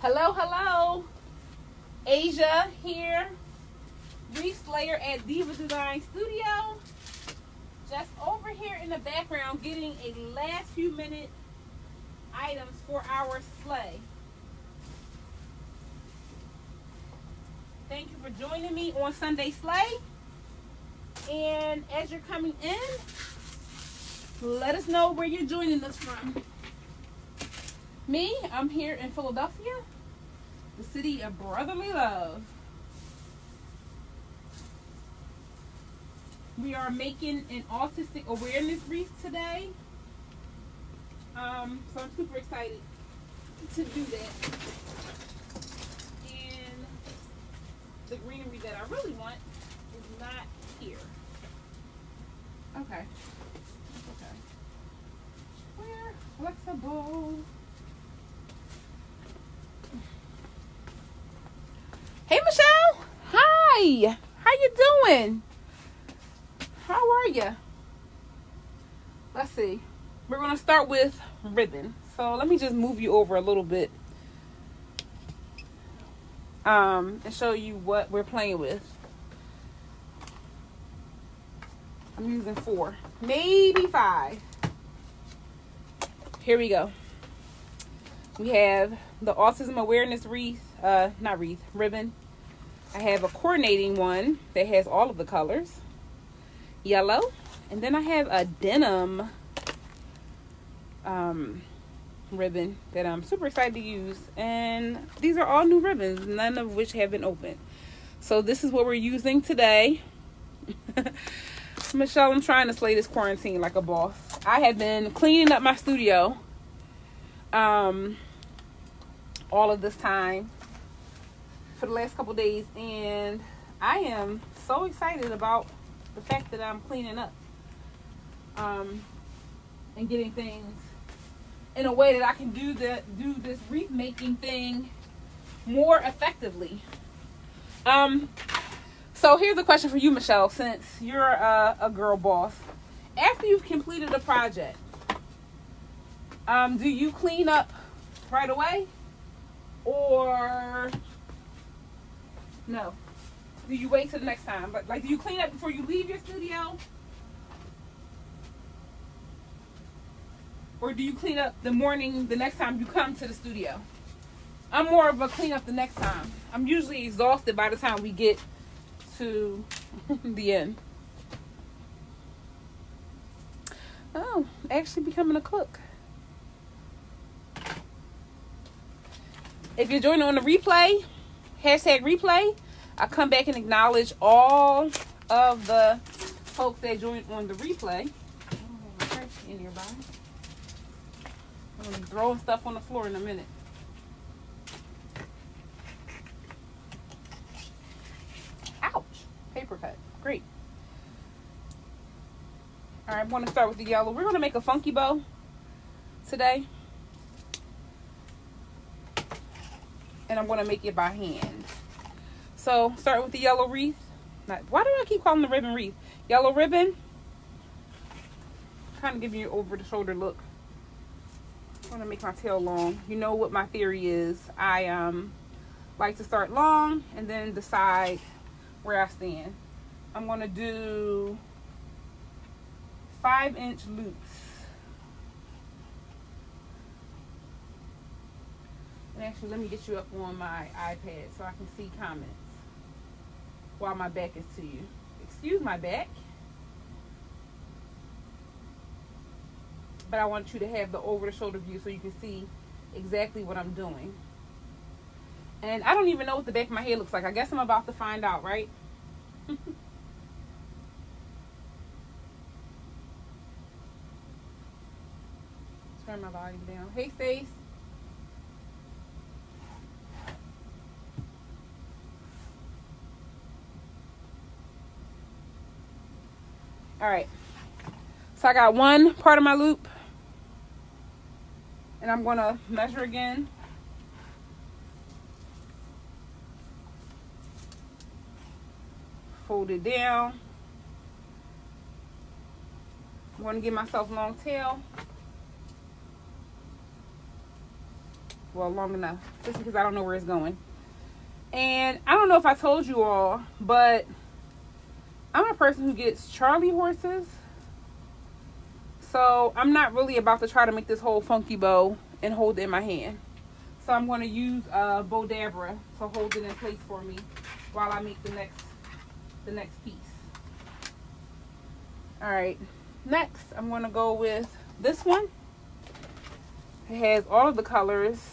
Hello, hello. Asia here. Wreath Slayer at Diva Design Studio. Just over here in the background getting a last few minute items for our sleigh. Thank you for joining me on Sunday Sleigh. And as you're coming in, let us know where you're joining us from. Me, I'm here in Philadelphia, the city of brotherly love. We are making an autistic awareness wreath today. So I'm super excited to do that. And the greenery that I really want is not here. Okay. We're flexible. Hey, Michelle. Hi. How you doing? How are you? Let's see. We're going to start with ribbon. So let me just move you over a little bit and show you what we're playing with. I'm using 4, maybe 5. Here we go. We have the Autism Awareness wreath, ribbon. I have a coordinating one that has all of the colors. Yellow. And then I have a denim ribbon that I'm super excited to use. And these are all new ribbons, none of which have been opened. So this is what we're using today. Michelle, I'm trying to slay this quarantine like a boss. I have been cleaning up my studio all of this time for the last couple days, and I am so excited about the fact that I'm cleaning up and getting things in a way that I can do this wreath making thing more effectively. So here's a question for you, Michelle, since you're a girl boss. After you've completed a project, do you clean up right away? Or no? Do you wait till the next time? But do you clean up before you leave your studio? Or do you clean up the next time you come to the studio? I'm more of a clean up the next time. I'm usually exhausted by the time we get to the end. Oh, actually becoming a cook. If you're joining on the replay, #replay, I come back and acknowledge all of the folks that joined on the replay. I don't have a trash in here, buddy. I'm going to be throwing stuff on the floor in a minute. Ouch. Paper cut. Great. All right, I'm going to start with the yellow. We're going to make a funky bow today. And I'm going to make it by hand. So, start with the yellow wreath. Why do I keep calling the ribbon wreath? Yellow ribbon. Kind of give you an over-the-shoulder look. I'm going to make my tail long. You know what my theory is. I like to start long and then decide where I stand. I'm going to do 5-inch loops. And actually, let me get you up on my iPad so I can see comments while my back is to you. Excuse my back. But I want you to have the over-the-shoulder view so you can see exactly what I'm doing. And I don't even know what the back of my head looks like. I guess I'm about to find out, right? Turn my volume down. Hey, Stace. All right. So I got one part of my loop. And I'm going to measure again. Fold it down. I'm going to give myself long tail. Well, long enough, just because I don't know where it's going. And I don't know if I told you all, but I'm a person who gets Charlie horses. So I'm not really about to try to make this whole funky bow and hold it in my hand. So I'm going to use Bow Dabra to hold it in place for me while I make the next piece. All right, next I'm going to go with this one. It has all of the colors.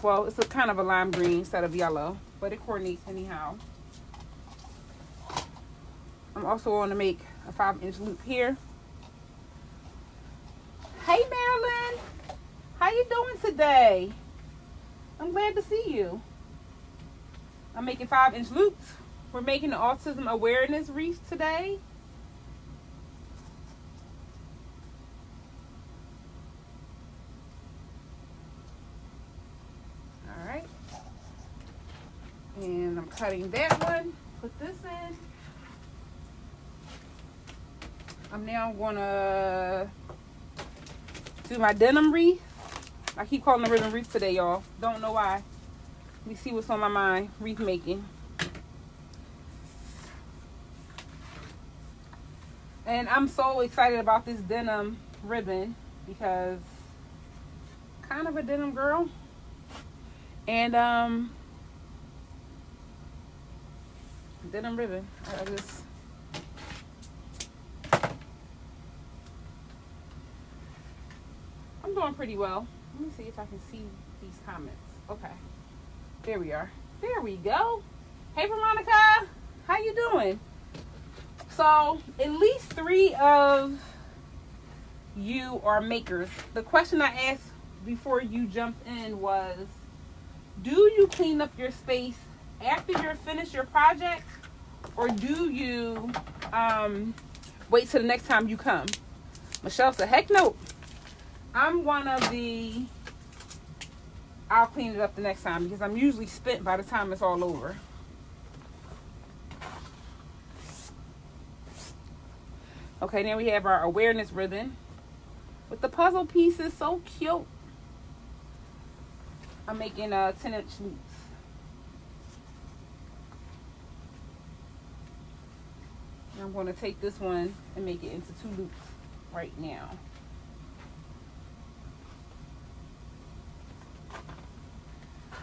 Well, it's a kind of a lime green instead of yellow, but it coordinates anyhow. I'm also going to make a 5-inch loop here. Hey Marilyn, how you doing today? I'm glad to see you. I'm making 5-inch loops. We're making the autism awareness wreath today. All right. And I'm cutting that one. Put this in. I'm now gonna do my denim wreath. I keep calling the ribbon wreath today, y'all. Don't know why. Let me see what's on my mind. Wreath making. And I'm so excited about this denim ribbon because I'm kind of a denim girl. And denim ribbon. I'm doing pretty well. Let me see if I can see these comments. Okay. There we are. There we go. Hey, Veronica. How you doing? So, at least 3 of you are makers. The question I asked before you jumped in was, do you clean up your space after you're finished your project? Or do you wait till the next time you come? Michelle said, heck no. I'm one of the, I'll clean it up the next time because I'm usually spent by the time it's all over. Okay, now we have our awareness ribbon with the puzzle pieces. So cute. I'm making 10-inch loops. I'm going to take this one and make it into 2 loops right now.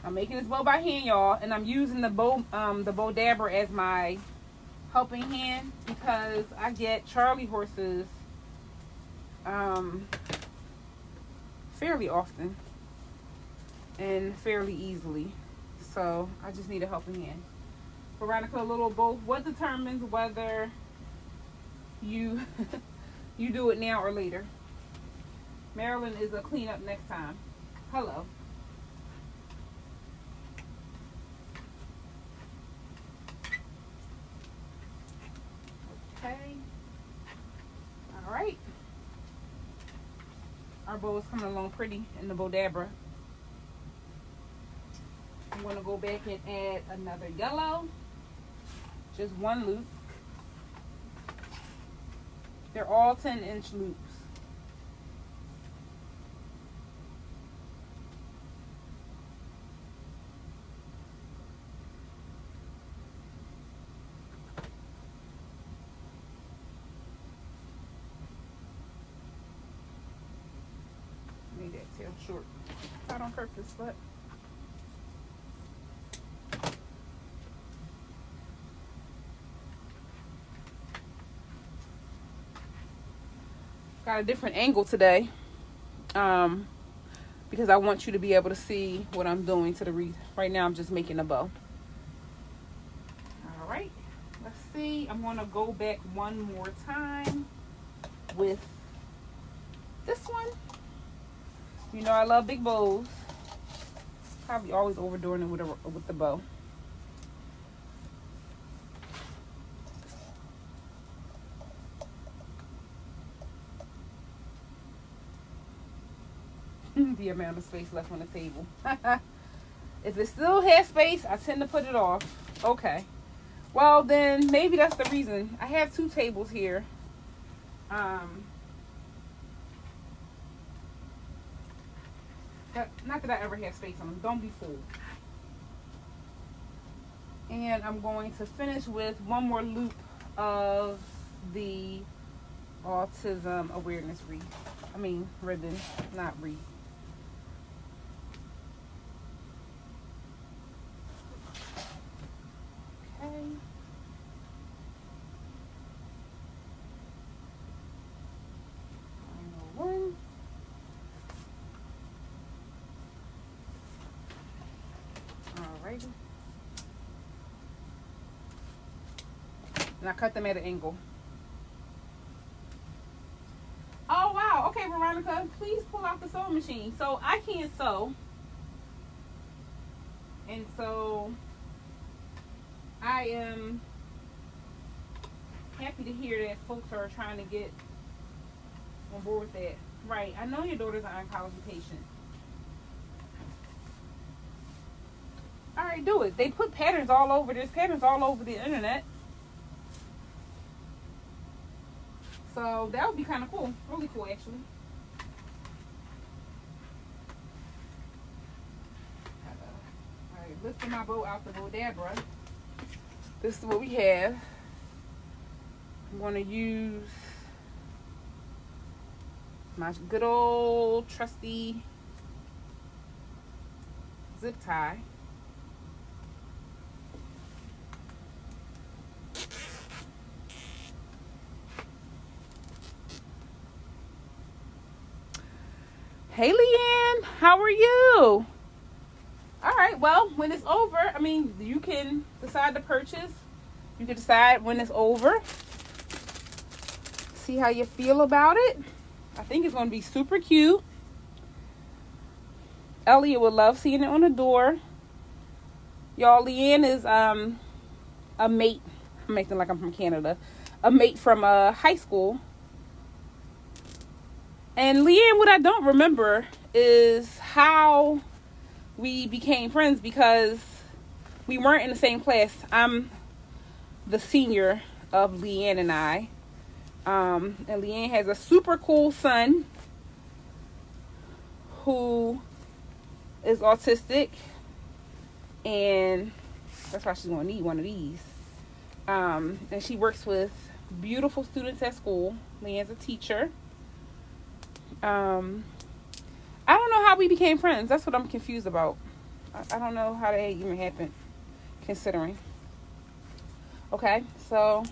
I'm making this bow by hand, y'all, and I'm using the Bow Dabra as my helping hand because I get Charlie horses fairly often and fairly easily, so I just need a helping hand. Veronica, a little both. What determines whether you you do it now or later? Marilyn is a cleanup next time. Hello. Okay. All right. Our bow is coming along pretty in the Bow Dabra. I'm going to go back and add another yellow. Just 1 loop. They're all 10-inch loops. Made that tail short. Not on purpose, but got a different angle today because I want you to be able to see what I'm doing to the wreath. Right now I'm just making a bow. All right, let's see. I'm going to go back one more time with this one. You know I love big bows. Probably always overdoing it with the bow. The amount of space left on the table. If it still has space, I tend to put it off. Okay. Well, then maybe that's the reason. I have 2 tables here. Not that I ever have space on them. Don't be fooled. And I'm going to finish with one more loop of the Autism Awareness Wreath. I mean, ribbon, not wreath. Okay. Final one. Alrighty. And I cut them at an angle. Oh wow, okay, Veronica, please pull out the sewing machine. So I can't sew. And so I am happy to hear that folks are trying to get on board with that. Right, I know your daughter's an oncology patient. Alright, do it. They put patterns all over. There's patterns all over the internet. So that would be kind of cool. Really cool, actually. Alright, lifting my bow out the Bodabra. This is what we have. I'm going to use my good old trusty zip tie. Hey Leanne, how are you? All right, well, when it's over, I mean, you can decide to purchase. You can decide when it's over. See how you feel about it. I think it's going to be super cute. Elliot would love seeing it on the door. Y'all, Leanne is a mate. I'm making like I'm from Canada. A mate from high school. And Leanne, what I don't remember is how we became friends, because we weren't in the same class. I'm the senior of Leanne and I. And Leanne has a super cool son who is autistic. And that's why she's going to need one of these. And she works with beautiful students at school. Leanne's a teacher. I don't know how we became friends. That's what I'm confused about. I don't know how that even happened, considering. Okay, so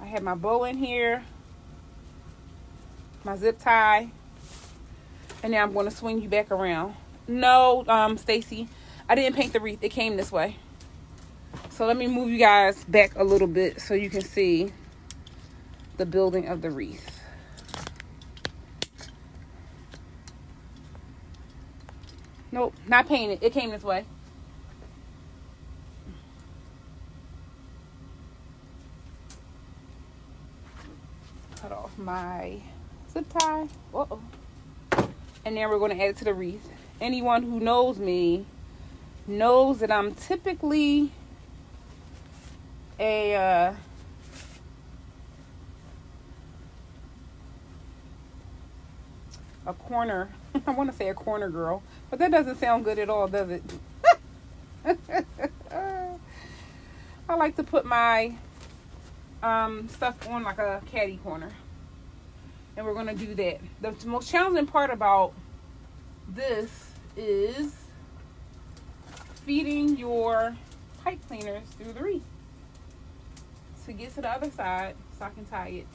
I have my bow in here, my zip tie, and now I'm going to swing you back around. No, Stacy, I didn't paint the wreath. It came this way. So let me move you guys back a little bit so you can see the building of the wreath. Nope, not painted. It came this way. Cut off my zip tie. Uh-oh. And then we're going to add it to the wreath. Anyone who knows me knows that I'm typically a corner. I want to say a corner girl, but that doesn't sound good at all, does it? I like to put my stuff on like a caddy corner, and we're going to do that. The most challenging part about this is feeding your pipe cleaners through the wreath to get to the other side so I can tie it.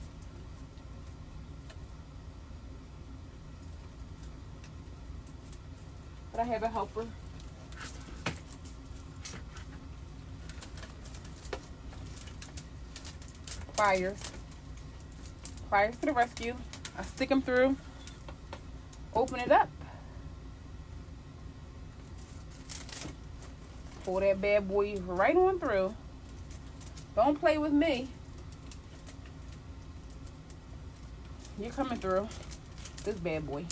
But I have a helper. Pliers. Pliers to the rescue. I stick them through. Open it up. Pull that bad boy right on through. Don't play with me. You're coming through. This bad boy.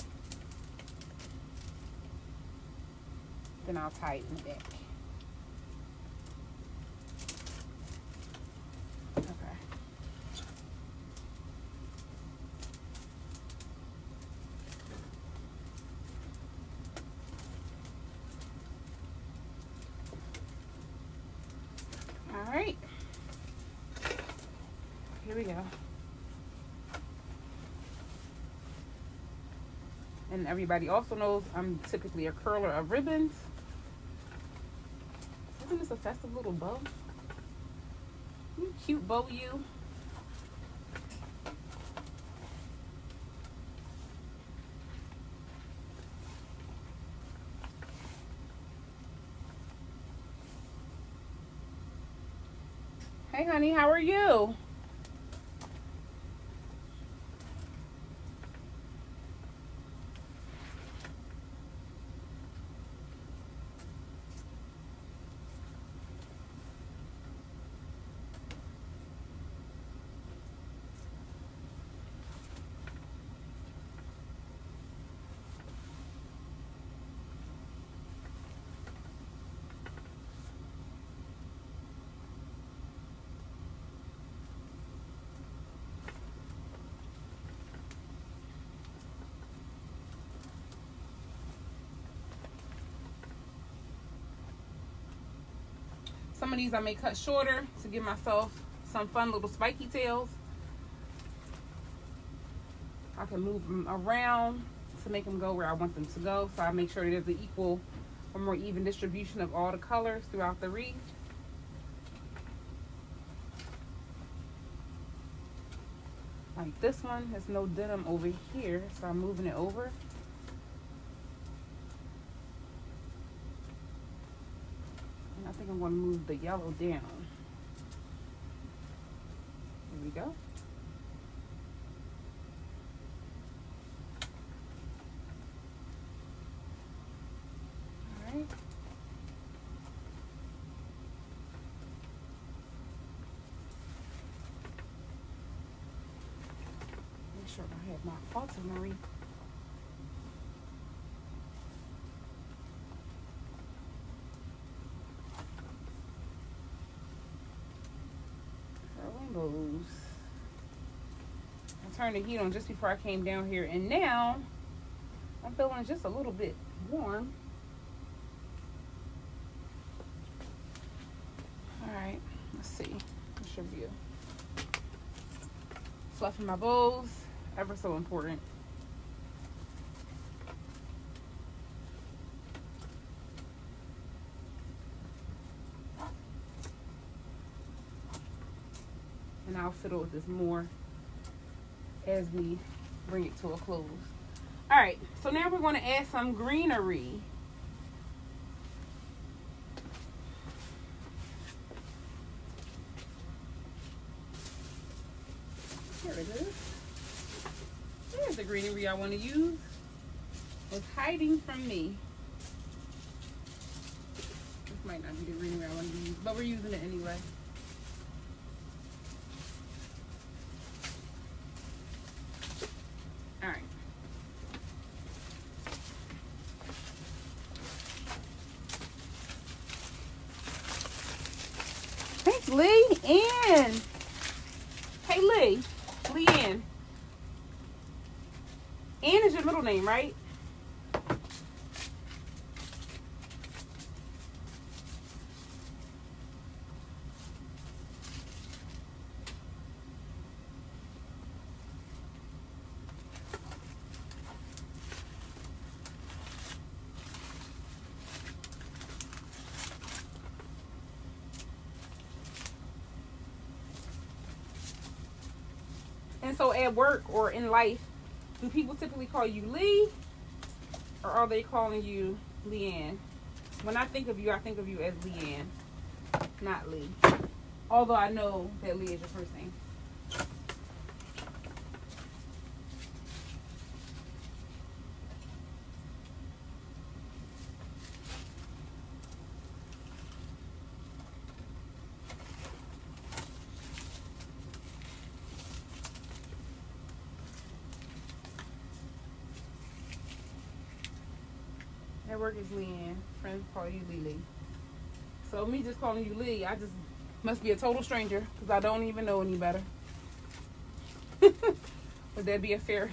Then I'll tie it in the back. Okay. here we go. And everybody also knows I'm typically a curler of ribbons. Isn't this a festive little bow? You cute bow, you. Hey, honey, how are you? Some of these I may cut shorter to give myself some fun little spiky tails. I can move them around to make them go where I want them to go. So I make sure there's an equal or more even distribution of all the colors throughout the wreath. Like this one has no denim over here, so I'm moving it over. I think I'm going to move the yellow down. Here we go. All right. Make sure I have my Autism. Rainbows. I turned the heat on just before I came down here, and now I'm feeling just a little bit warm. All right, let's see. What's your view? Fluffing my bows, ever so important. And I'll fiddle with this more as we bring it to a close. All right, so now we're going to add some greenery. There it is. There's the greenery I want to use. It's hiding from me. This might not be the greenery I want to use, but we're using it anyway. All right. Thanks, Lee. Ann. Hey, Lee. Leanne. Ann is your middle name, right? And so at work or in life, do people typically call you Lee, or are they calling you Leanne? When I think of you as Leanne, not Lee. Although I know that Lee is your first name. At work is Leanne. Friends call you Lee. So me just calling you Lee, I just must be a total stranger because I don't even know any better. Would that be a fair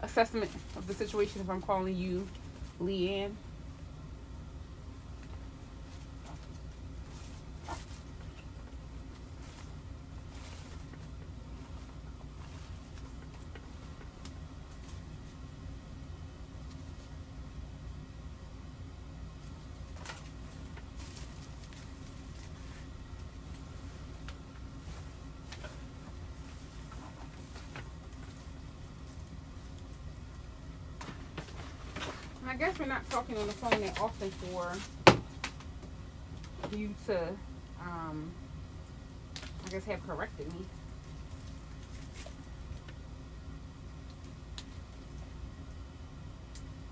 assessment of the situation if I'm calling you Leanne? I guess we're not talking on the phone that often for you to, I guess, have corrected me.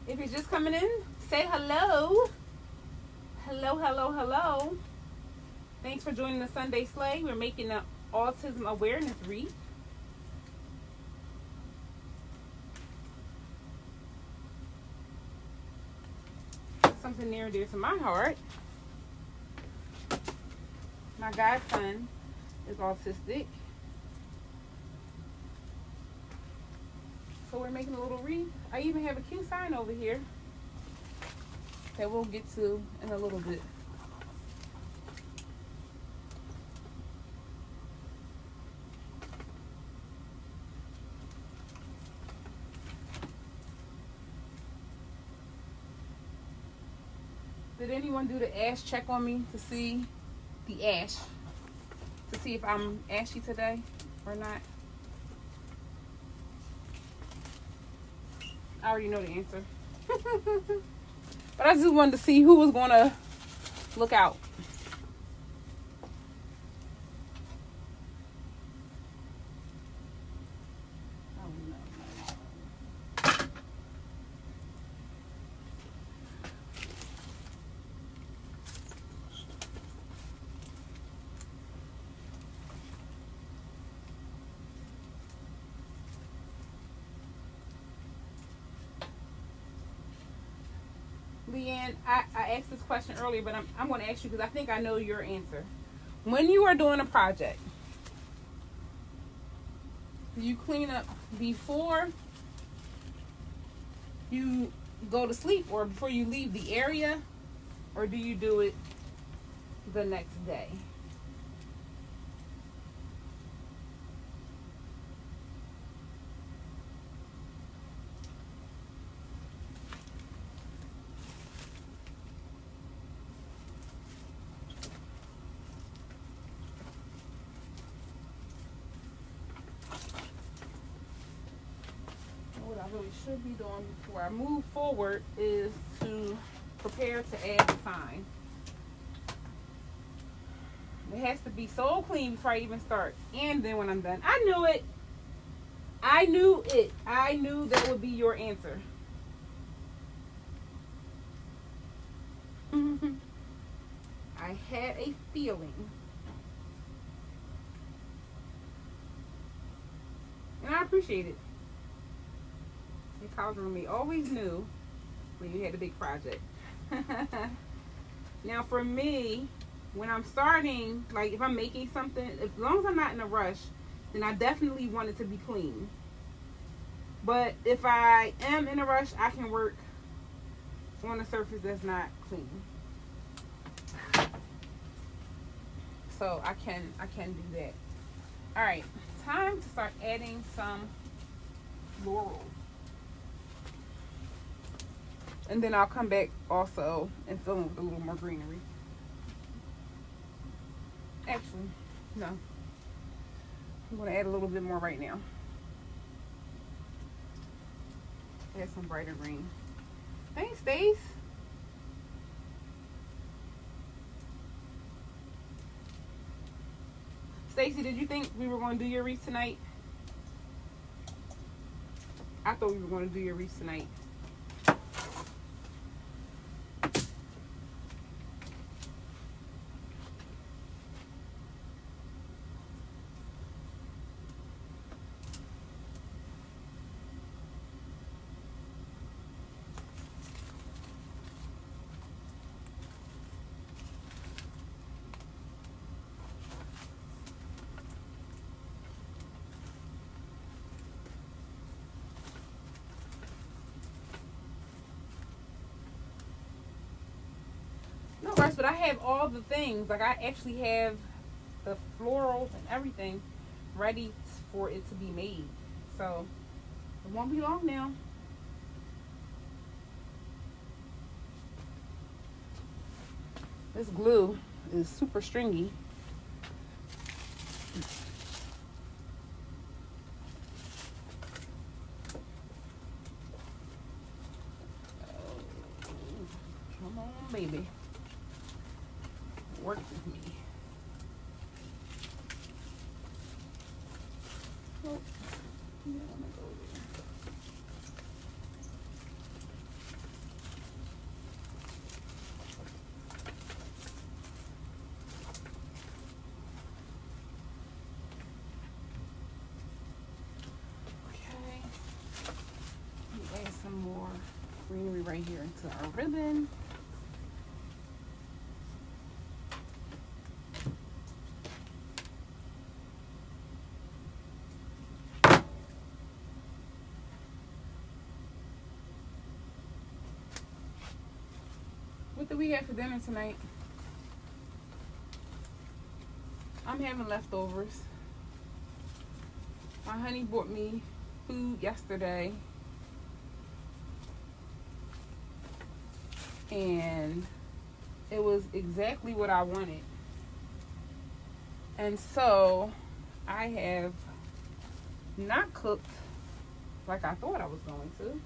If you're just coming in, say hello. Hello, hello, hello. Thanks for joining the Sunday Sleigh. We're making an autism awareness wreath. Something near and dear to my heart. My godson is autistic. So we're making a little wreath. I even have a cute sign over here that we'll get to in a little bit. Did anyone do the ash check on me to see the ash? To see if I'm ashy today or not? I already know the answer. But I just wanted to see who was going to look out. Leanne, I asked this question earlier, but I'm going to ask you because I think I know your answer. When you are doing a project, do you clean up before you go to sleep or before you leave the area, or do you do it the next day? What I really should be doing before I move forward is to prepare to add the sign. It has to be so clean before I even start. And then when I'm done, I knew it. I knew it. I knew that would be your answer. I had a feeling. And I appreciate it. Your college roommate always knew when you had a big project. Now for me, when I'm starting, like if I'm making something, as long as I'm not in a rush, then I definitely want it to be clean. But if I am in a rush, I can work on a surface that's not clean. So I can do that. All right, time to start adding some florals. And then I'll come back also and fill in with a little more greenery. Actually, no. I'm going to add a little bit more right now. Add some brighter green. Thanks, Stace. Stacy, did you think we were going to do your wreath tonight? I thought we were going to do your wreath tonight. No rush, but I have all the things. Like I actually have the florals and everything ready for it to be made. So it won't be long now. This glue is super stringy. Come on, baby. Work with me. Oh, yeah, I'm gonna go there. Okay. Let me add some more greenery right here into our ribbon. What do we have for dinner tonight? I'm having leftovers. My honey bought me food yesterday. And it was exactly what I wanted. And so I have not cooked like I thought I was going to.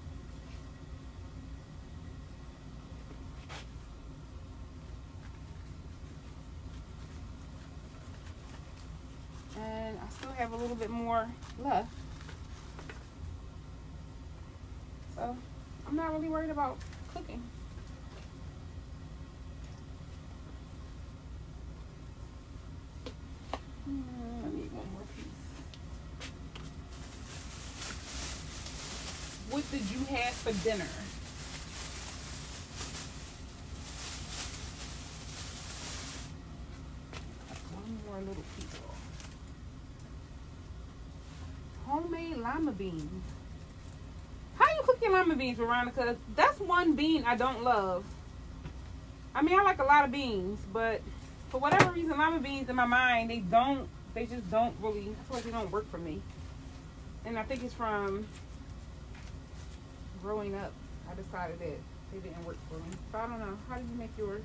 And I still have a little bit more left. So I'm not really worried about cooking. I need one more piece. What did you have for dinner? One more little piece. Homemade lima beans. How you cook your lima beans, Veronica? That's one bean I don't love. I mean, I like a lot of beans, but for whatever reason, lima beans in my mind, they just don't really, I feel like they don't work for me. And I think it's from growing up. I decided that they didn't work for me. So I don't know. How do you make yours?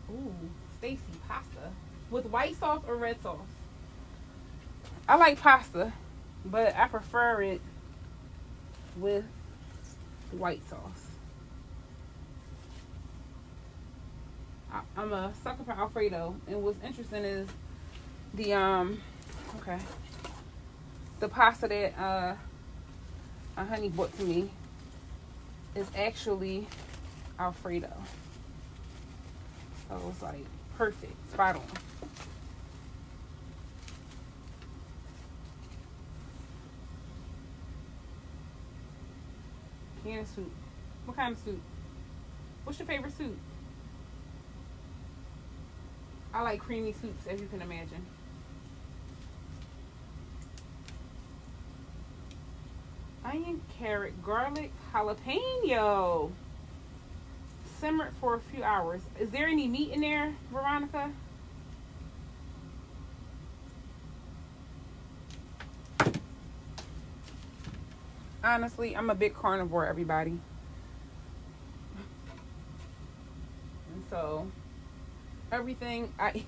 Ooh, Stacy, pasta. With white sauce or red sauce? I like pasta, but I prefer it with white sauce. I'm a sucker for Alfredo, and what's interesting is the pasta that my honey bought to me is actually Alfredo. So it's like perfect, spot on. Can of soup. What kind of soup? What's your favorite soup? I like creamy soups, as you can imagine. Onion, carrot, garlic, jalapeno. Simmered for a few hours. Is there any meat in there, Veronica? Honestly, I'm a big carnivore, everybody. And so, everything I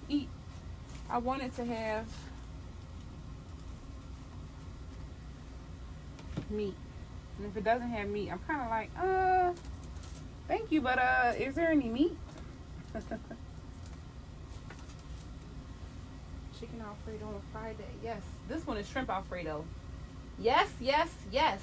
eat, I want it to have meat. And if it doesn't have meat, I'm kind of like, thank you, but is there any meat? Chicken Alfredo on Friday. Yes, this one is shrimp Alfredo. Yes, yes, yes.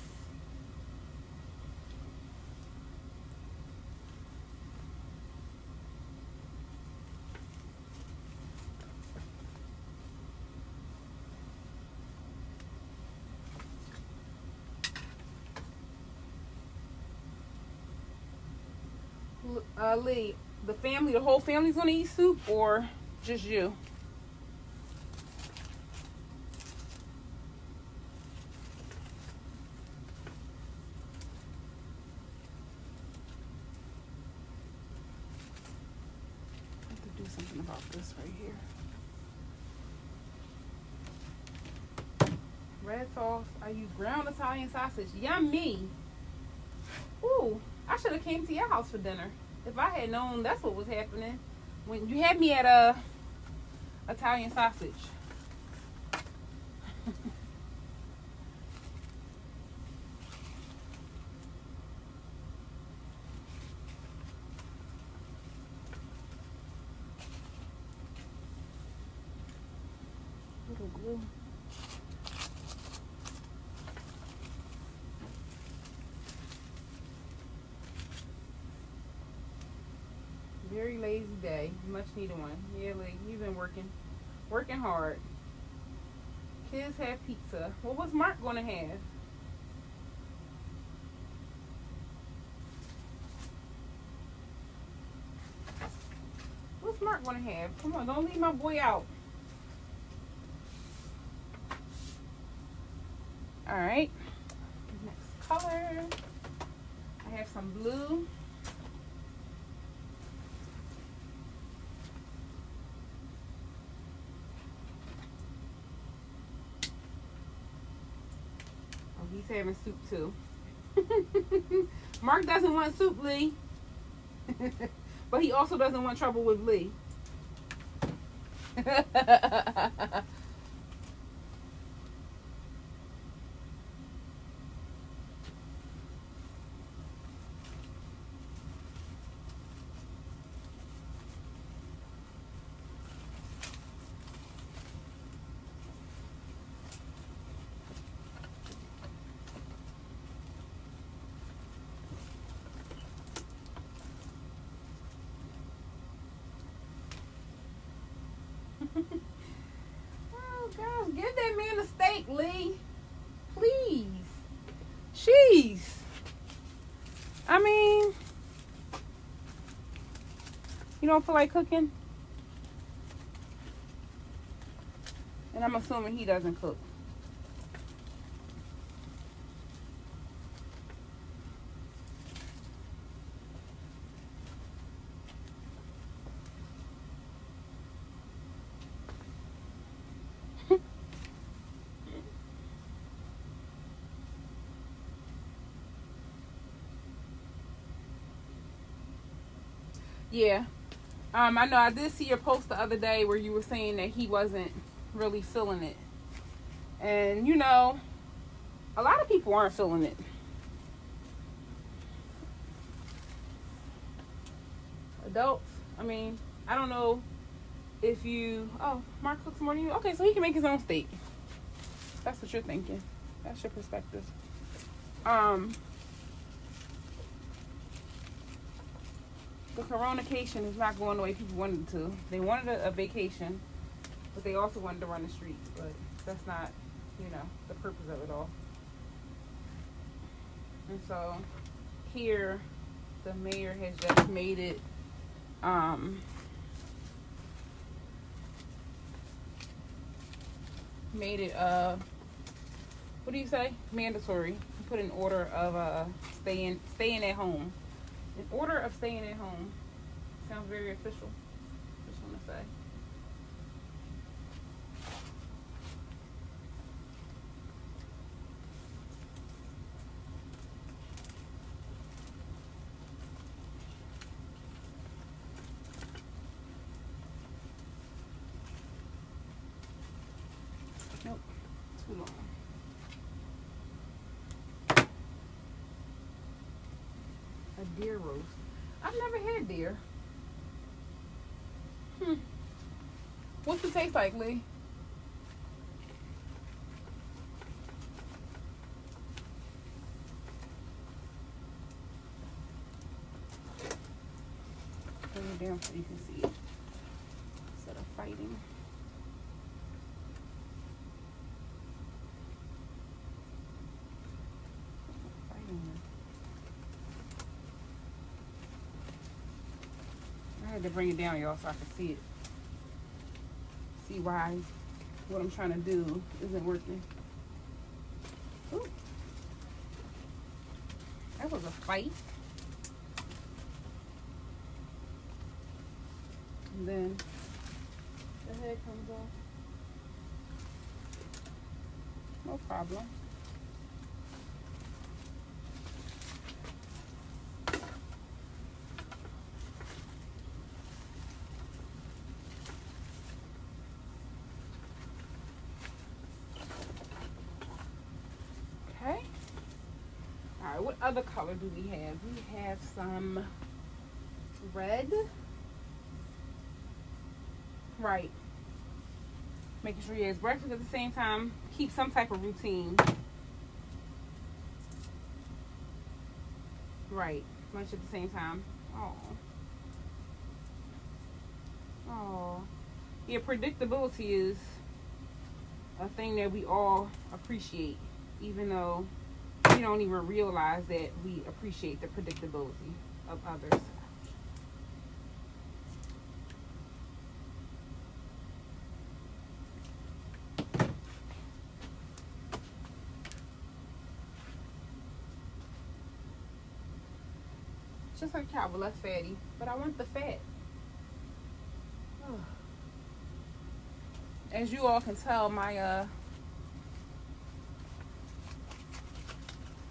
Lee, the whole family's gonna eat soup, or just you? I have to do something about this right here. Red sauce. I use ground Italian sausage. Yummy. Ooh, I should have came to your house for dinner. If I had known that's what was happening when you had me at Italian sausage. blue. Very lazy day. Much needed one. Yeah, like you've been working hard. Kids have pizza. Well, what's Mark gonna have? What's Mark gonna have? Come on, don't leave my boy out. All right. Next color. I have some blue. Oh, he's having soup too. Mark doesn't want soup, Lee. But he also doesn't want trouble with Lee. Oh gosh, give that man a steak, Lee. Please. Jeez. I mean, you don't feel like cooking? And I'm assuming he doesn't cook. Yeah. I know I did see your post the other day where you were saying that he wasn't really feeling it. And, you know, a lot of people aren't feeling it. Adults, I mean, I don't know if you... Oh, Mark cooks more than you? Okay, so he can make his own steak. That's what you're thinking. That's your perspective. The coronacation is not going the way people wanted it to. They wanted a vacation, but they also wanted to run the streets. But that's not, you know, the purpose of it all. And so here, the mayor has just made it, what do you say? Mandatory. Put an order of staying at home. An order of staying at home. Sounds very official. Just want to say. Nope. Too long. A deer roast. I've never had deer. What's it taste like, Lee? Bring it down so you can see it instead of fighting. I had to bring it down, y'all, so I could see it. See why what I'm trying to do isn't working. Ooh. That was a fight. And then the head comes off. No problem. What other color do we have? We have some red. Right. Making sure he has breakfast at the same time. Keep some type of routine. Right. Lunch at the same time. Oh. Oh. Yeah, predictability is a thing that we all appreciate, even though we don't even realize that we appreciate the predictability of others. Just like cow, but less fatty. But I want the fat. As you all can tell, my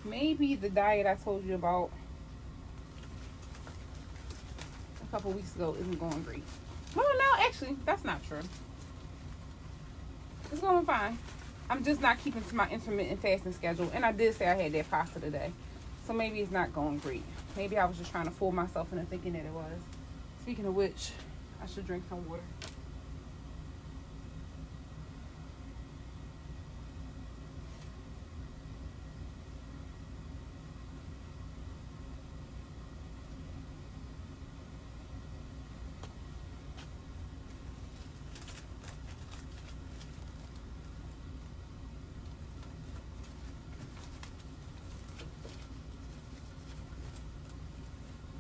maybe the diet I told you about a couple weeks ago isn't going great. Well, no, actually, that's not true. It's going fine. I'm just not keeping to my intermittent fasting schedule, and I did say I had that pasta today, so maybe it's not going great. Maybe I was just trying to fool myself into thinking that it was. Speaking of which, I should drink some water.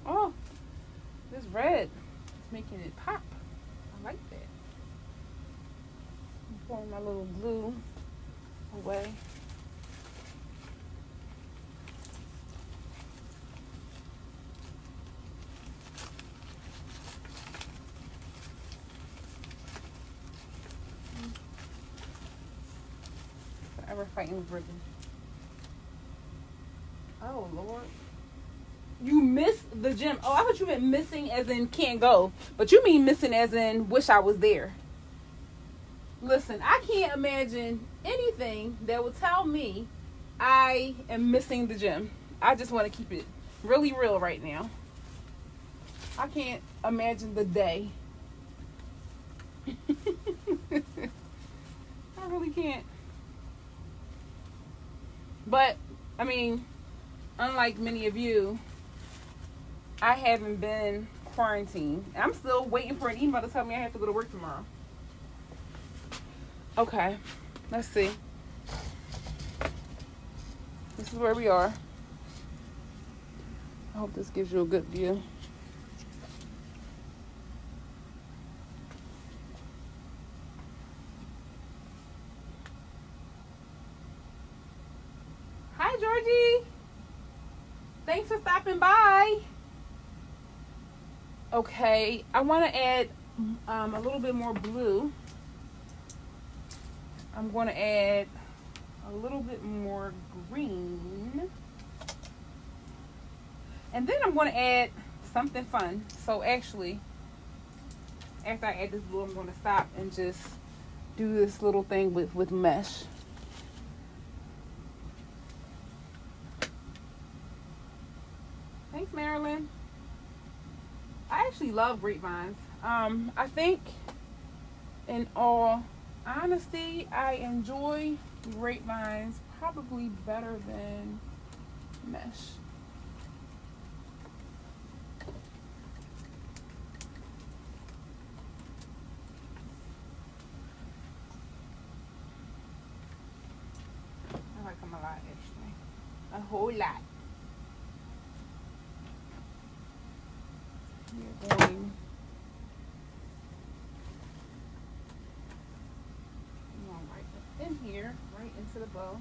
Oh, this red is making it pop. I like that. I'm pouring my little glue away. Forever fighting with ribbon. Oh, Lord. You missed the gym. Oh, I thought you meant missing as in can't go. But you mean missing as in wish I was there. Listen, I can't imagine anything that would tell me I am missing the gym. I just want to keep it really real right now. I can't imagine the day. I really can't. But, I mean, unlike many of you, I haven't been quarantined. I'm still waiting for an email to tell me I have to go to work tomorrow. Okay, let's see. This is where we are. I hope this gives you a good view. Hi, Georgie. Thanks for stopping by. Okay, I want to add a little bit more blue. I'm going to add a little bit more green. And then I'm going to add something fun. So actually, after I add this blue, I'm going to stop and just do this little thing with mesh. Thanks, Marilyn. I actually love grapevines. I think, in all honesty, I enjoy grapevines probably better than mesh. I like them a lot, actually. A whole lot. We're going right in here, right into the bow.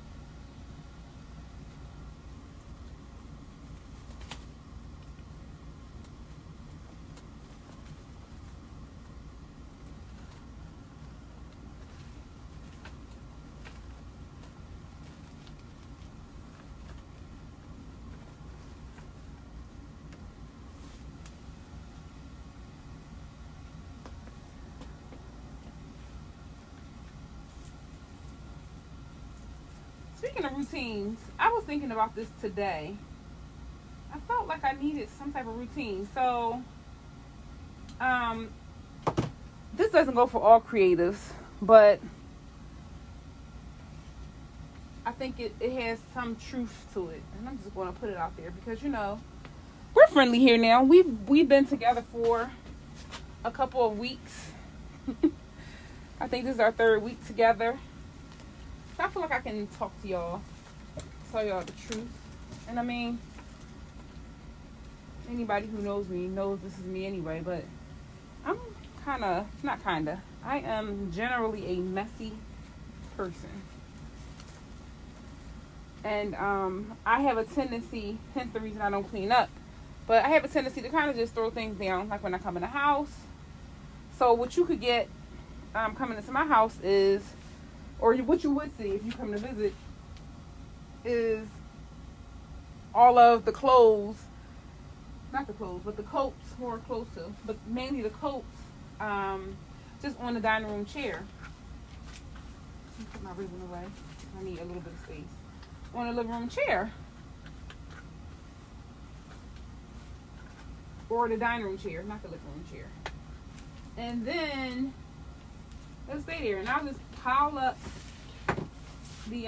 Speaking of routines, I was thinking about this today. I felt like I needed some type of routine. So, this doesn't go for all creatives, but I think it has some truth to it. And I'm just going to put it out there because, you know, we're friendly here now. We've been together for a couple of weeks. I think this is our 3rd week together. So I feel like I can talk to y'all, tell y'all the truth. And I mean, anybody who knows me knows this is me anyway, but I'm I am generally a messy person. And I have a tendency, hence the reason I don't clean up, but I have a tendency to kind of just throw things down, like when I come in the house. So what you could get coming into my house is, or what you would see if you come to visit, is all of the clothes, not the clothes, but the coats, more close to, but mainly the coats, just on the dining room chair. Let me put my ribbon away. I need a little bit of space. On the living room chair. Or the dining room chair, not the living room chair. And then they'll stay there, and I'll just pile up the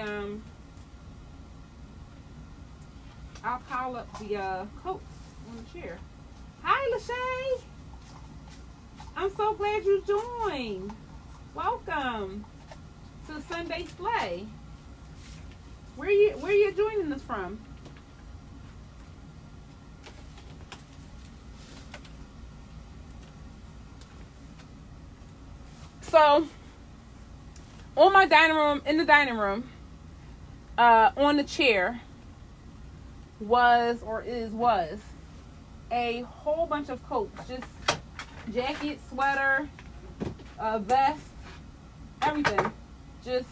coats on the chair. Hi, Lachey. I'm so glad you joined. Welcome to Sunday Slay. Where you joining us from? So, on my dining room, in the dining room, on the chair was a whole bunch of coats, just jacket, sweater, vest, everything, just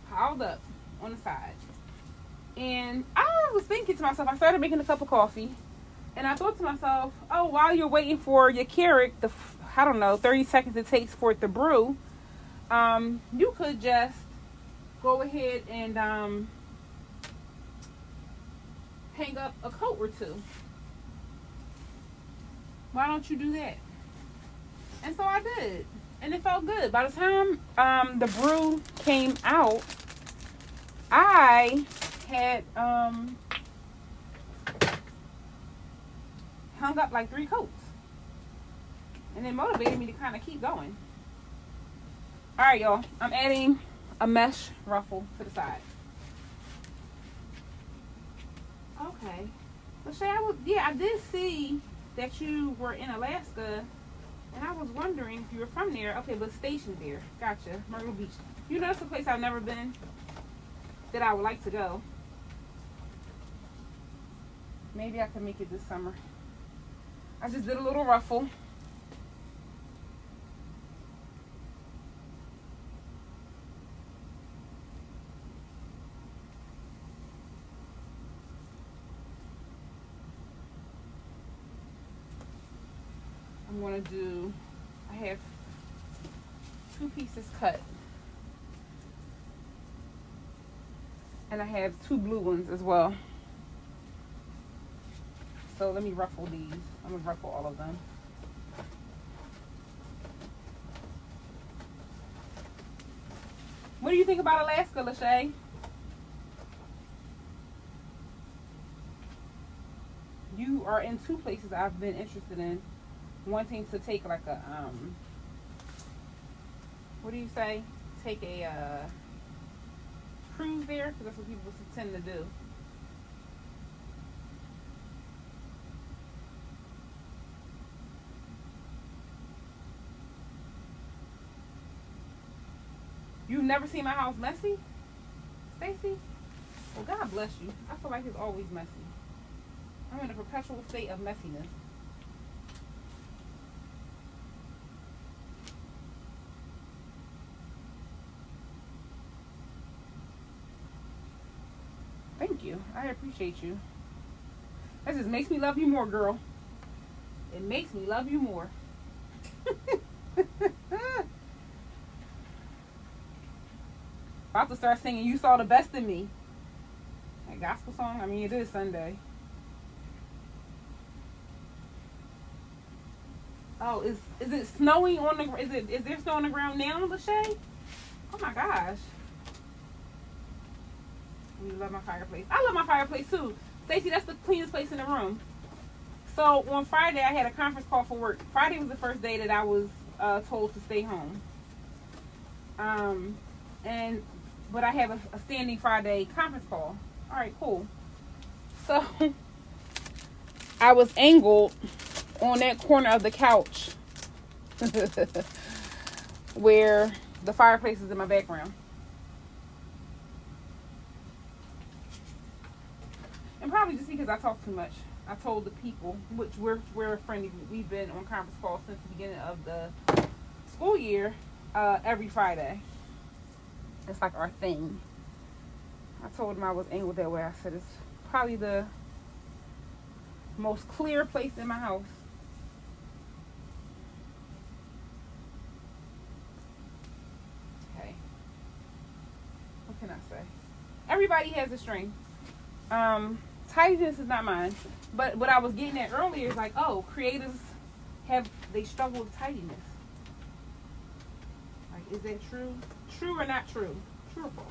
piled up on the side. And I was thinking to myself, I started making a cup of coffee, and I thought to myself, oh, while you're waiting for your Keurig, 30 seconds it takes for it to brew, you could just go ahead and hang up a coat or two. Why don't you do that? And so I did, and it felt good. By the time the brew came out, I had hung up like 3 coats, and it motivated me to kind of keep going. All right, y'all, I'm adding a mesh ruffle to the side. Okay. Well, Shay, I did see that you were in Alaska, and I was wondering if you were from there. Okay, but stationed there. Gotcha. Myrtle Beach. You know, that's a place I've never been that I would like to go. Maybe I can make it this summer. I just did a little ruffle. I have 2 pieces cut, and I have 2 blue ones as well. So let me ruffle these. I'm gonna ruffle all of them. What do you think about Alaska, Lachey? You are in 2 places I've been interested in. Wanting to take like a what do you say? Take a cruise there, because that's what people tend to do. You've never seen my house messy, Stacy? Well, God bless you. I feel like it's always messy. I'm in a perpetual state of messiness. Thank you. I appreciate you. That just makes me love you more, girl. It makes me love you more. About to start singing You Saw the Best in Me. That gospel song. I mean, it is Sunday. Oh, is it snowing on the? Is there snow on the ground now, Lachey? Oh my gosh. We love my fireplace. I love my fireplace too. Stacy, that's the cleanest place in the room. So on Friday, I had a conference call for work. Friday was the first day that I was told to stay home. But I have a standing Friday conference call. All right, cool. So I was angled on that corner of the couch where the fireplace is in my background. And probably just because I talk too much. I told the people, which we're friendly. We've been on conference calls since the beginning of the school year, every Friday. It's like our thing. I told them I was angled that way. I said it's probably the most clear place in my house. Okay. What can I say? Everybody has a string. Tidiness is not mine. But what I was getting at earlier is like, oh, creatives they struggle with tidiness. Like, is that true? True or not true? True or false?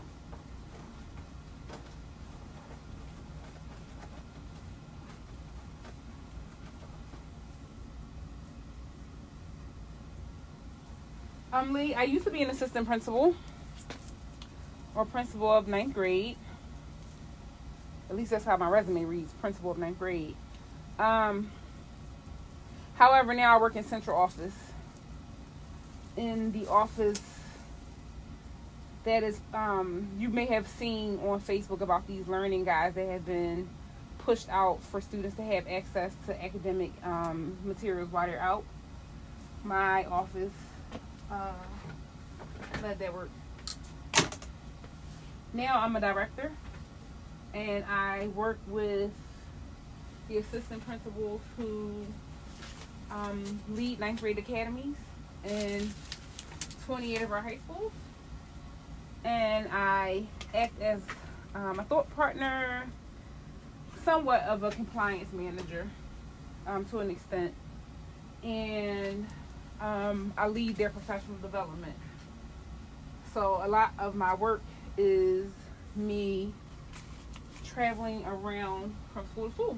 Lee, I used to be an assistant principal or principal of 9th grade. At least that's how my resume reads, principal of 9th grade. However, now I work in central office. In the office that is, you may have seen on Facebook about these learning guides that have been pushed out for students to have access to academic materials while they're out. My office led that work. Now I'm a director, and I work with the assistant principals who lead 9th grade academies in 28 of our high schools. And I act as a thought partner, somewhat of a compliance manager to an extent. And I lead their professional development. So a lot of my work is me traveling around from school to school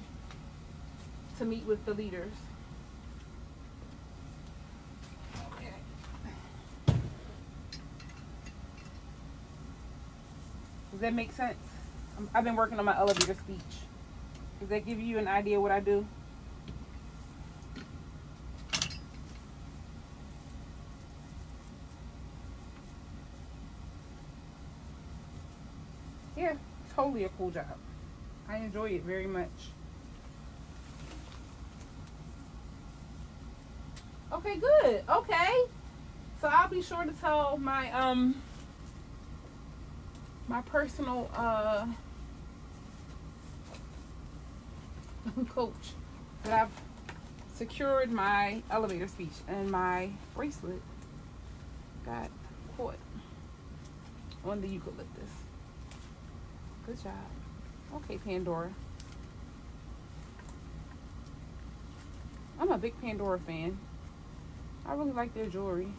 to meet with the leaders. Okay. Does that make sense? I've been working on my elevator speech. Does that give you an idea what I do? Yeah, totally a cool job. I enjoy it very much. Okay, good. Okay. So I'll be sure to tell my my personal coach that I've secured my elevator speech, and my bracelet got caught on the eucalyptus. Good job. Okay, Pandora. I'm a big Pandora fan. I really like their jewelry.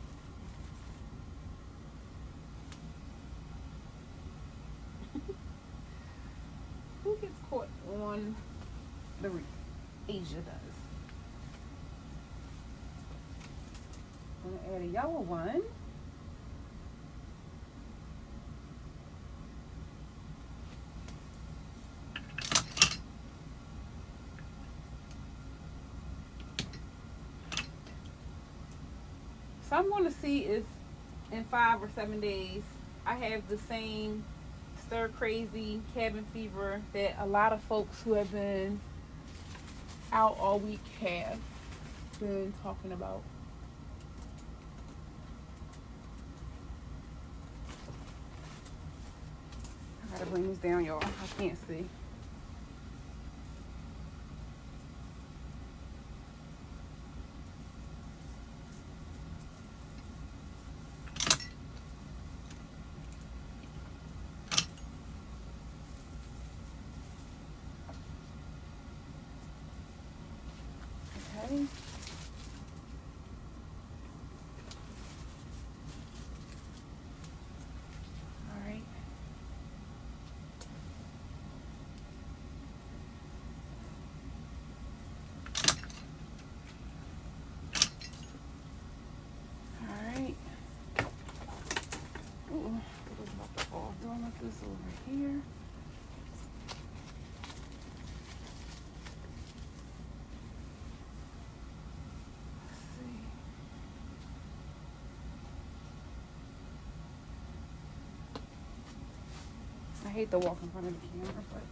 Who gets caught on the Wreath? Asia does. I'm going to add a yellow one. So I'm going to see if in 5 or 7 days I have the same stir crazy cabin fever that a lot of folks who have been out all week have been talking about. I gotta bring this down, y'all. I can't see. Okay. this over here. Let's see. I hate to walk in front of the camera, but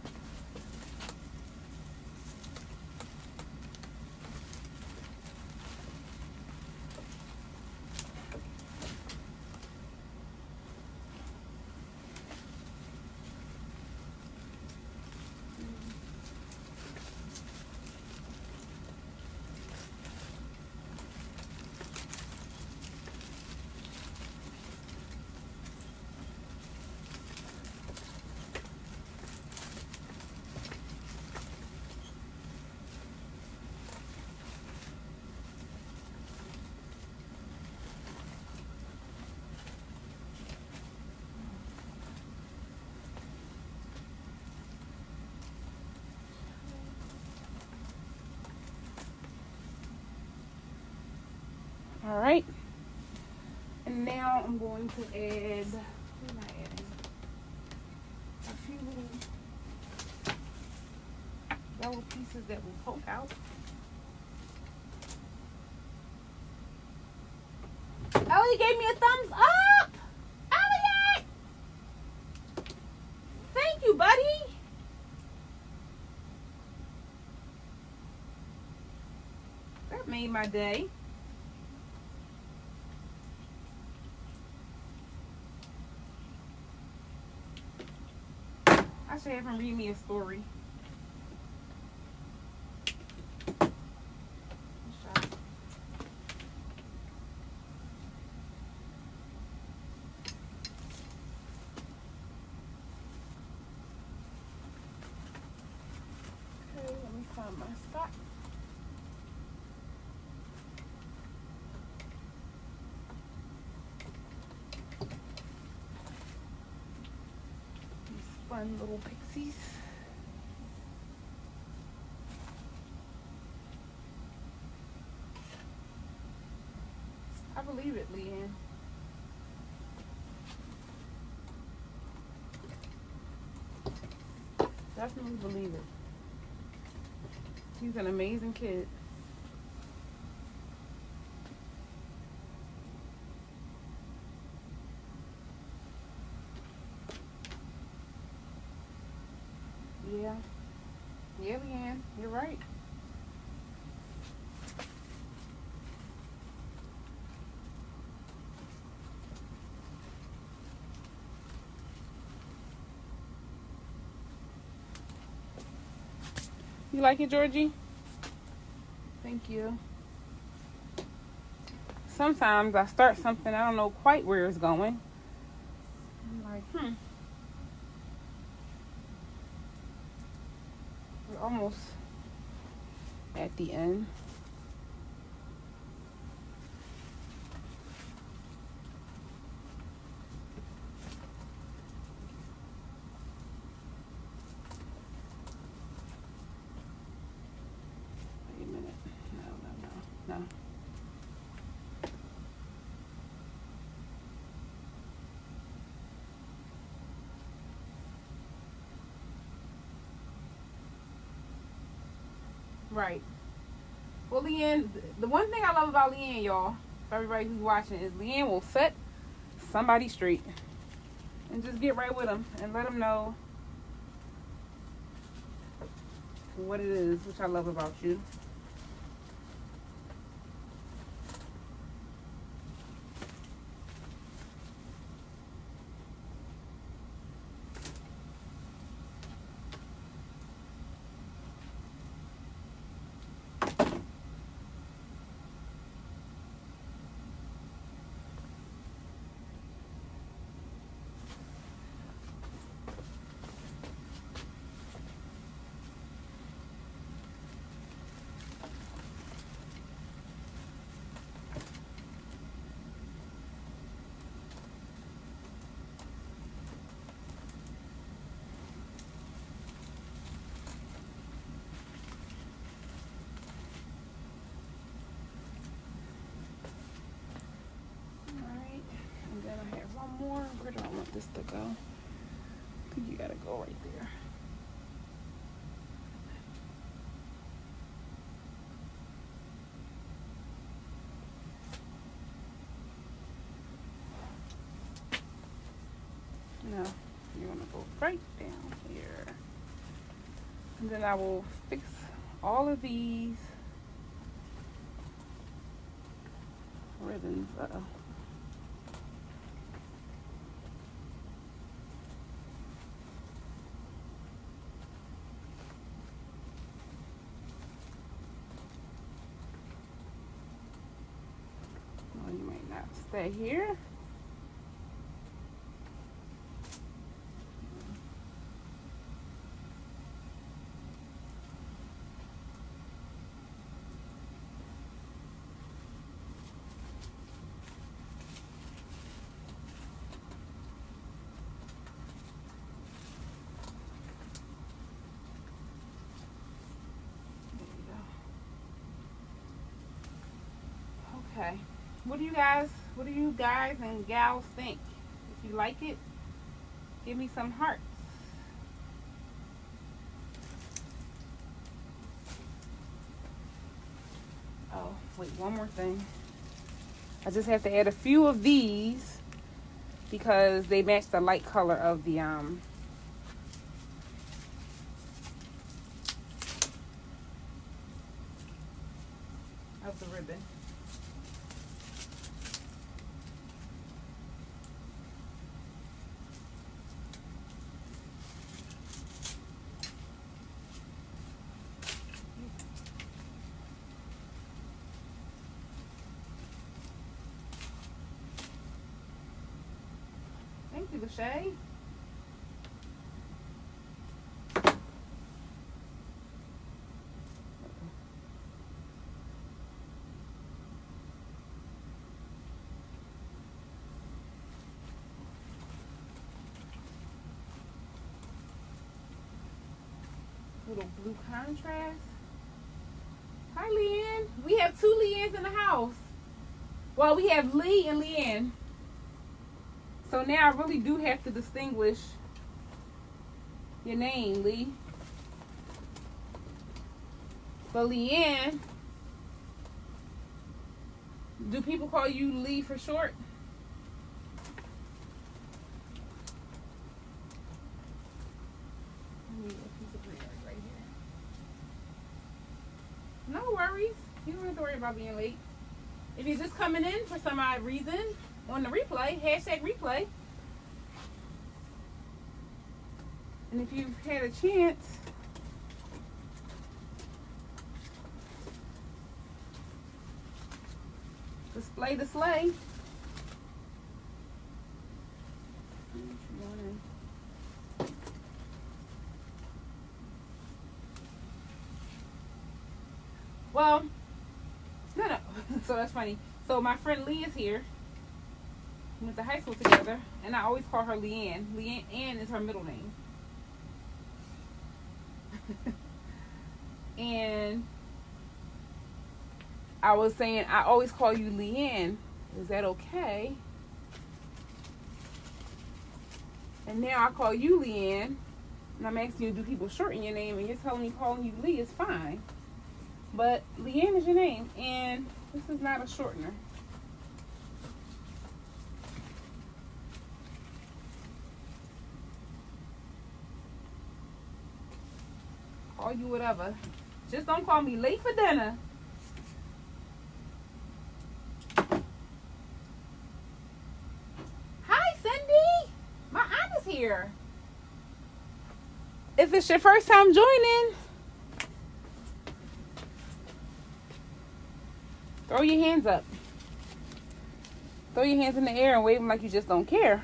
all right. And now I'm going to add, what am I adding? A few little yellow pieces that will poke out. Ellie gave me a thumbs up. Elliot! Thank you, buddy. That made my day. I should have him read me a story. Okay, let me find my spot. Fun little pixies. I believe it, Leanne. Definitely believe it. She's an amazing kid. Yeah. Yeah, Leanne, you're right. You like it, Georgie? Thank you. Sometimes I start something, I don't know quite where it's going. I'm like, We're almost at the end. Wait a minute. No. Right. Well, Leanne, the one thing I love about Leanne, y'all, for everybody who's watching, is Leanne will set somebody straight and just get right with them and let them know what it is, which I love about you. More. Where do I want this to go? think you gotta go right there. No, you want to go right down here. And then I will fix all of these ribbons. Uh-oh. Well, you might not stay here. Okay. What do you guys and gals think? If you like it, give me some hearts. Oh, wait, one more thing. I just have to add a few of these because they match the light color of the ribbon. Thank you, Lachey. Little blue contrast. Hi, Leanne. We have 2 Leannes in the house. Well, we have Lee and Leanne. So now I really do have to distinguish your name, Lee. But Leanne, do people call you Lee for short? No worries. You don't have to worry about being late. If you're just coming in for some odd reason on the replay, #replay. And if you've had a chance display the sleigh. Well, no. So that's funny. So my friend Lee is here. We went to high school together, and I always call her Leanne. Leanne is her middle name. And I was saying, I always call you Leanne. Is that okay? And now I call you Leanne, and I'm asking you, do people shorten your name? And you're telling me calling you Lee is fine. But Leanne is your name, and this is not a shortener. Call you whatever. Just don't call me late for dinner. Hi, Cindy. My aunt is here. If it's your first time joining, throw your hands up. Throw your hands in the air and wave them like you just don't care.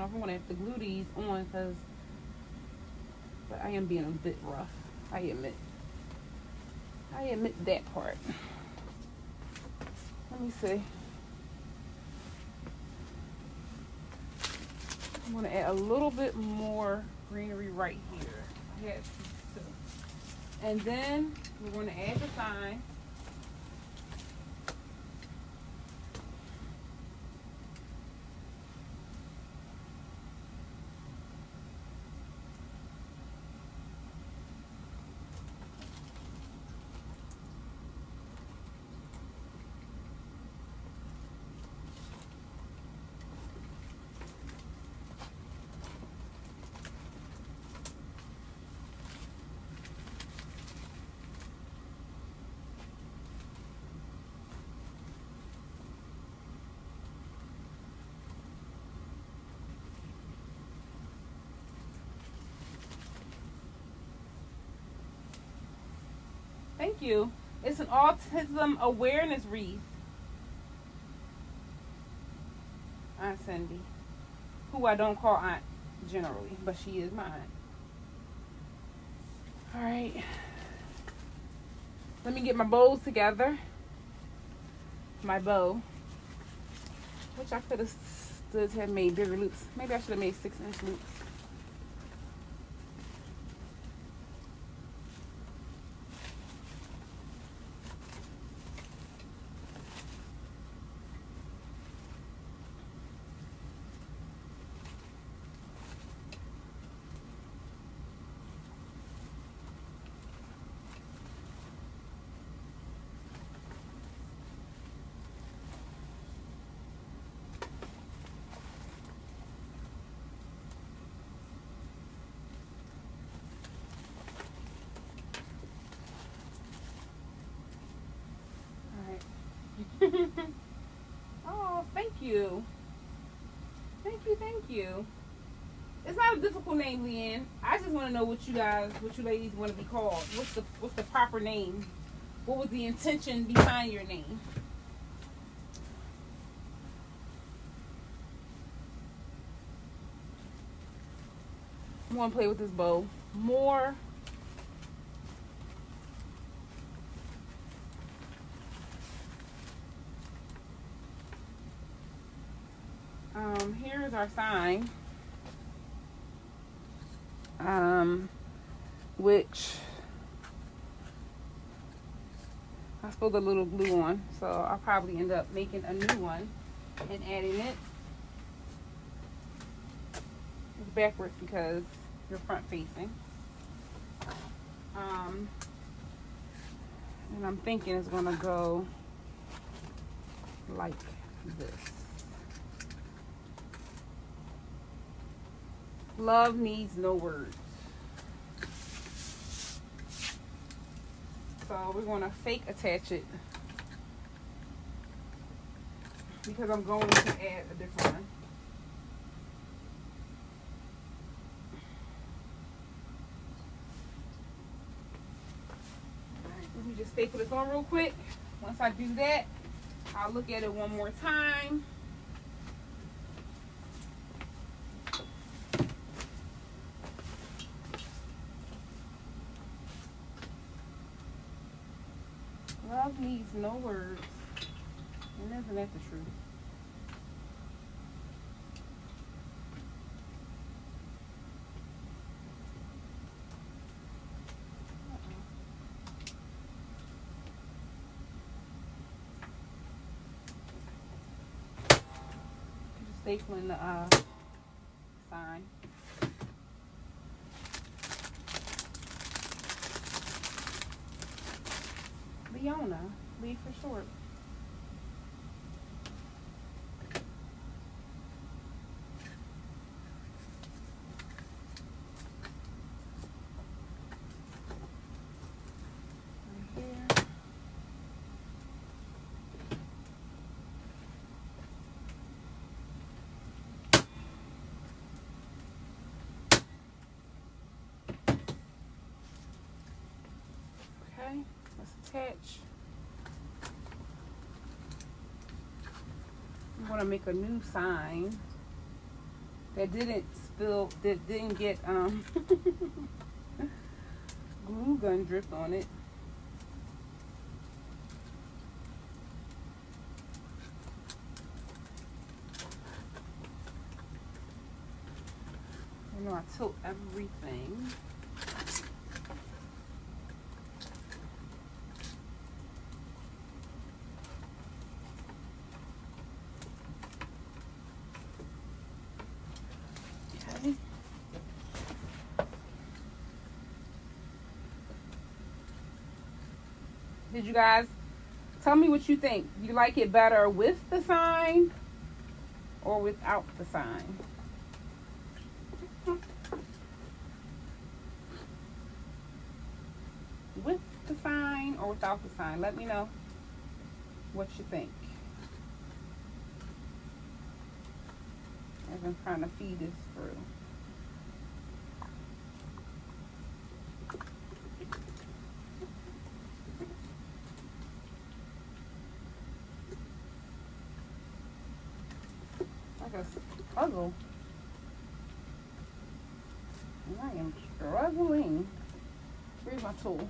I'm gonna have to glue these on but I am being a bit rough. I admit that part. Let me see. I'm gonna add a little bit more greenery right here. I had two. And then we're going to add the sign. Thank you. It's an autism awareness wreath. Aunt Cindy, who I don't call aunt generally, but she is mine. All right. Let me get my bows together. My bow, which I could have made bigger loops. Maybe I should have made 6-inch loops. Oh, thank you. Thank you. It's not a difficult name, Leanne. I just want to know what you ladies want to be called. What's the proper name? What was the intention behind your name? I want to play with this bow more. Here's our sign, which I spilled a little glue on, so I'll probably end up making a new one and adding it. It's backwards because you're front facing. And I'm thinking it's gonna go like this. Love needs no words. So we're going to fake attach it because I'm going to add a different one. Let me just staple this on real quick. Once I do that, I'll look at it one more time. Love needs no words. And isn't that the truth? Just stapling the sign. Leona, Lee for short. Right here. Okay, let's attach. I'm going to make a new sign that didn't get glue gun dripped on it. I know I tilt everything. Okay. Did you guys tell me what you think? You like it better with the sign or without the sign? With the sign or without the sign? Let me know what you think. I've been trying to feed this through. Like a puzzle. I am struggling. Where's my tool?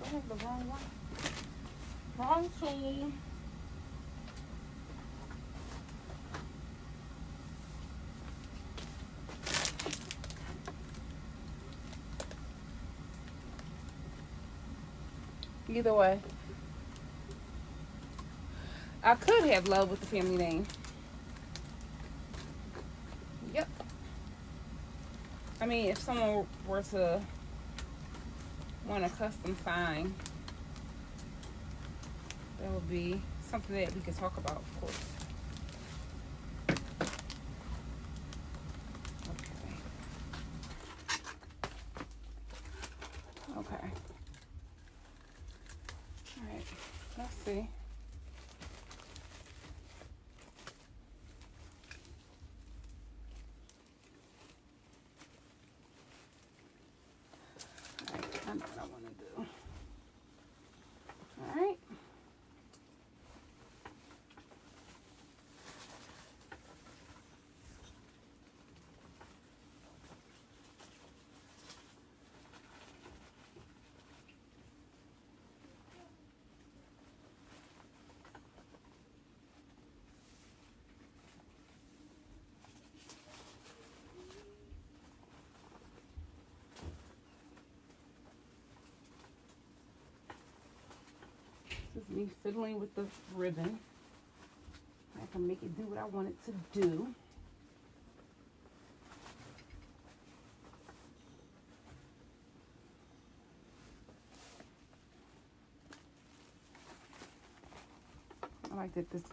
I have the wrong one. Wrong tool. Either way, I could have love with the family name. Yep. I mean, if someone were to want a custom sign, that would be something that we could talk about, of course. Okay. All right. Let's see. All right. I know what I want to do. All right. This is me fiddling with the ribbon. I can make it do what I want it to do. I like that this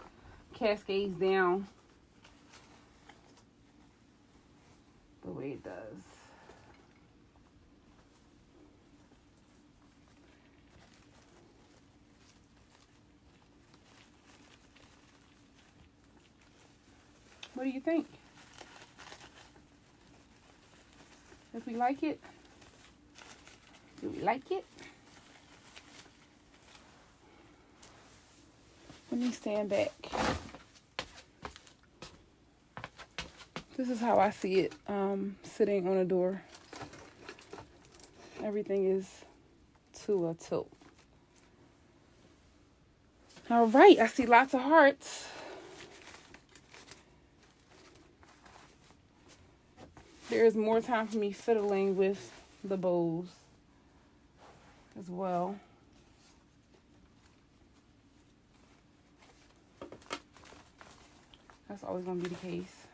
cascades down the way it does. What do you think? If we like it, do we like it? Let me stand back. This is how I see it, sitting on a door. Everything is to a tilt. All right, I see lots of hearts. There is more time for me fiddling with the bows as well. That's always going to be the case.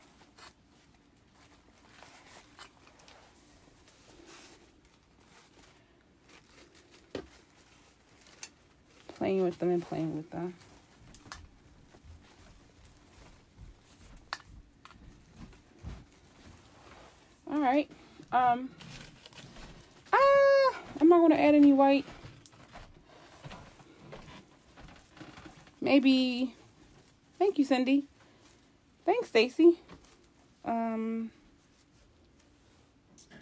Playing with them and playing with them. All right. I'm not going to add any white. Maybe. Thank you, Cindy. Thanks, Stacy.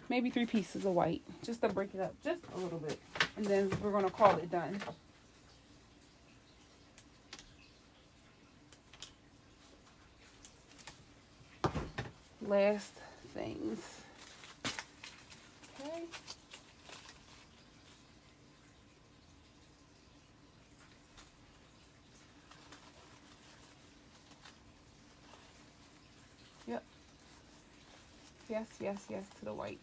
Maybe 3 pieces of white, just to break it up just a little bit, and then we're going to call it done. last things. Okay. Yep. Yes, yes, yes to the white.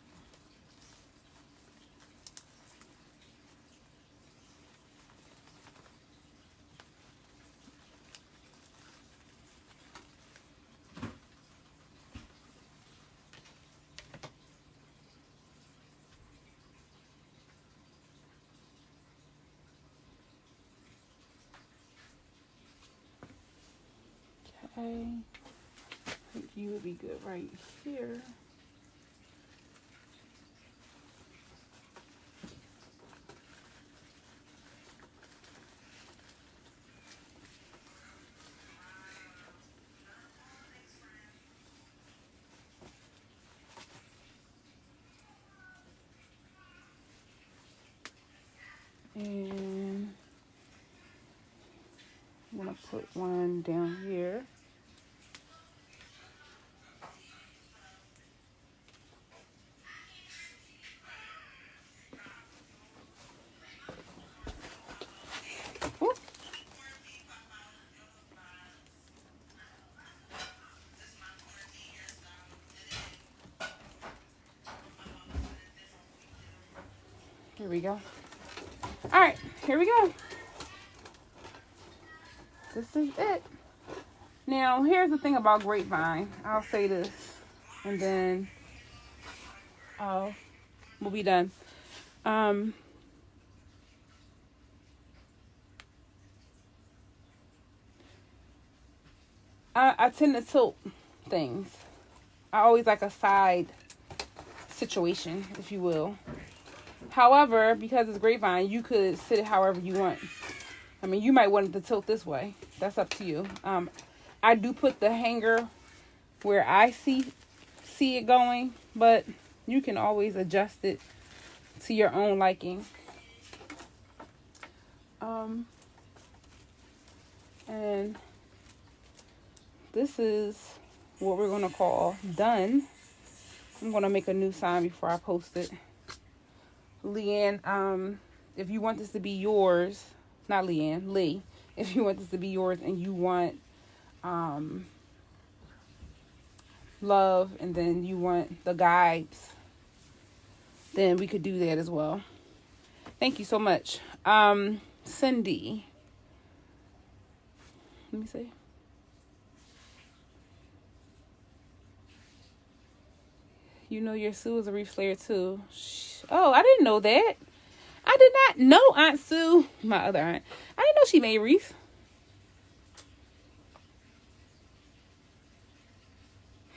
Okay. I think you would be good right here. And I'm going to put one down here. Ooh. Here we go. All right, here we go. This is it. Now, here's the thing about Grapevine. I'll say this, and then we'll be done. I tend to tilt things. I always like a side situation, if you will. However, because it's Grapevine, you could sit it however you want. I mean, you might want it to tilt this way. That's up to you. I do put the hanger where I see it going, but you can always adjust it to your own liking. And this is what we're going to call done. I'm going to make a new sign before I post it. Leanne, if you want this to be yours, not Leanne, Lee, if you want this to be yours and you want love and then you want the guides, then we could do that as well. Thank you so much. Cindy. Let me see. You know your Sue is a Wreath Slayer too. Oh, I didn't know that. I did not know Aunt Sue, my other aunt. I didn't know she made wreath.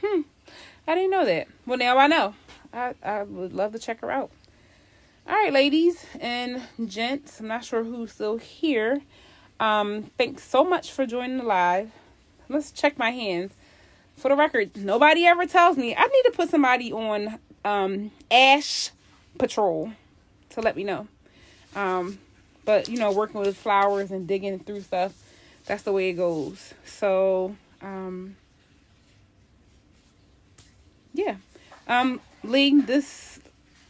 I didn't know that. Well, now I know. I would love to check her out. All right, ladies and gents. I'm not sure who's still here. Thanks so much for joining the live. Let's check my hands. For the record, nobody ever tells me. I need to put somebody on Ash Patrol to let me know. But, you know, working with flowers and digging through stuff, that's the way it goes. So, yeah. Lee, this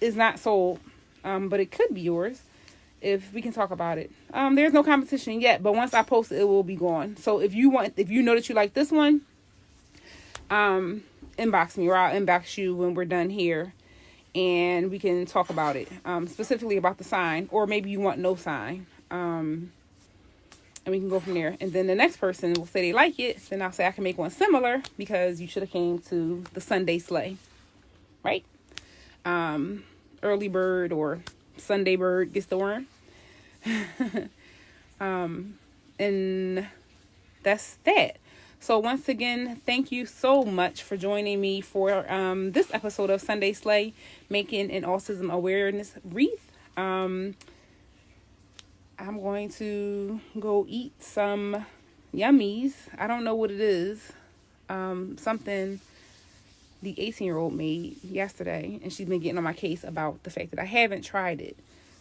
is not sold, but it could be yours if we can talk about it. There's no competition yet, but once I post it, it will be gone. So if you know that you like this one, inbox me or I'll inbox you when we're done here and we can talk about it, specifically about the sign, or maybe you want no sign, and we can go from there. And then the next person will say they like it, then I'll say I can make one similar because you should have came to the Sunday sleigh, right? Early bird or Sunday bird gets the worm. And that's that. So once again, thank you so much for joining me for this episode of Sunday Slay, making an autism awareness wreath. I'm going to go eat some yummies. I don't know what it is. Something the 18-year-old made yesterday, and she's been getting on my case about the fact that I haven't tried it.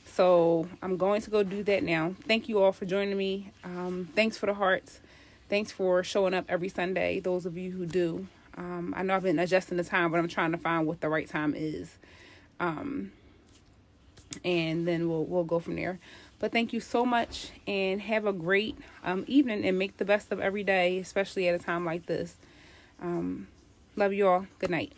So I'm going to go do that now. Thank you all for joining me. Thanks for the hearts. Thanks for showing up every Sunday, those of you who do. I know I've been adjusting the time, but I'm trying to find what the right time is. And then we'll go from there. But thank you so much, and have a great evening, and make the best of every day, especially at a time like this. Love you all. Good night.